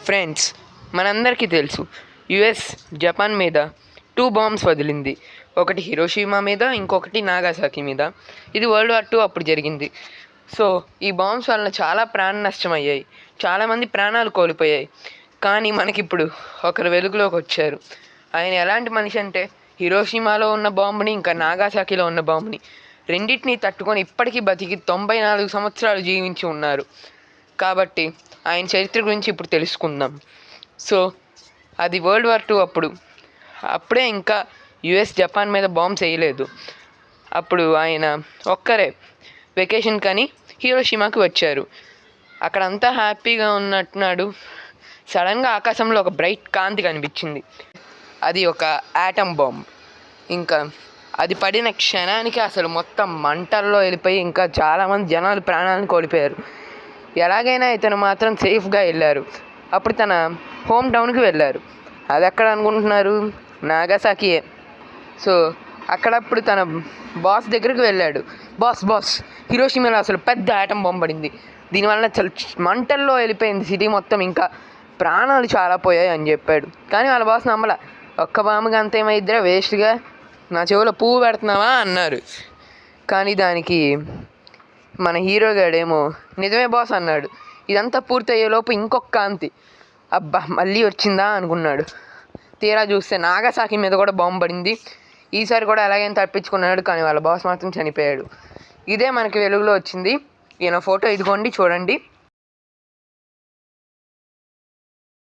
Friends, మనందరికీ తెలుసు US Japan మీద 2 బాంబ్స్ వదిలింది. ఒకటి హిరోషిమా మీద, ఇంకొకటి నాగాసాకి మీద. ఇది వరల్డ్ వార్ 2 అప్పుడు జరిగింది. సో ఈ బాంబ్స్ వలన చాలా ప్రాణ నష్టం అయ్యాయి, చాలామంది ప్రాణాలు కోల్పోయాయి. కానీ మనకిప్పుడు ఒకరు వెలుగులోకి వచ్చారు. ఆయన ఎలాంటి మనిషి అంటే, హిరోషిమాలో ఉన్న బాంబుని, ఇంకా నాగాసాకిలో ఉన్న బాంబుని రెండింటినీ తట్టుకొని ఇప్పటికీ బతికి 94 సంవత్సరాలు జీవించి ఉన్నారు. కాబట్టి ఆయన చరిత్ర గురించి ఇప్పుడు తెలుసుకుందాం. సో అది వరల్డ్ వార్ 2 అప్పుడే ఇంకా యుఎస్ జపాన్ మీద బాంబ్స్ వేయలేదు. అప్పుడు ఆయన ఒక్కరే వెకేషన్ కానీ హిరోషిమాకి వచ్చారు. అక్కడంతా హ్యాపీగా ఉన్నట్టున్నాడు. సడన్గా ఆకాశంలో ఒక బ్రైట్ కాంతి కనిపించింది. అది ఒక యాటమ్ బాంబ్. ఇంకా అది పడిన క్షణానికి అసలు మొత్తం మంటల్లో వెళ్ళిపోయి ఇంకా చాలామంది జనాలు ప్రాణాలను కోల్పోయారు. ఎలాగైనా ఇతను మాత్రం సేఫ్గా వెళ్ళారు. అప్పుడు తన హోమ్ టౌన్కి వెళ్ళారు. అది ఎక్కడ అనుకుంటున్నారు? నాగాసాకియే. సో అక్కడప్పుడు తన బాస్ దగ్గరికి వెళ్ళాడు. బాస్ హిరోషిమాలో అసలు పెద్ద ఆటం బాంబ్ పడింది, దీనివల్ల చాలా మంటల్లో వెళ్ళిపోయింది సిటీ మొత్తం, ఇంకా ప్రాణాలు చాలా పోయాయి అని చెప్పాడు. కానీ వాళ్ళ బాస్ నమ్మల. ఒక్క బాంబుగా అంతేమైద్దిరా, వేస్ట్గా నా చెవిలో పువ్వు పెడుతున్నావా అన్నారు. కానీ దానికి మన హీరో గాడేమో నిజమే బాస్ అన్నాడు. ఇదంతా పూర్తయ్యేలోపు ఇంకొక కాంతి, అబ్బా మళ్ళీ వచ్చిందా అనుకున్నాడు. తీరా చూస్తే నాగాసాకి మీద కూడా బాంబు పడింది. ఈసారి కూడా ఎలాగైనా తప్పించుకున్నాడు. కానీ వాళ్ళ బాస్ మాత్రం చనిపోయాడు. ఇదే మనకి వెలుగులో వచ్చింది. ఈయన ఫోటో ఇదిగోండి, చూడండి.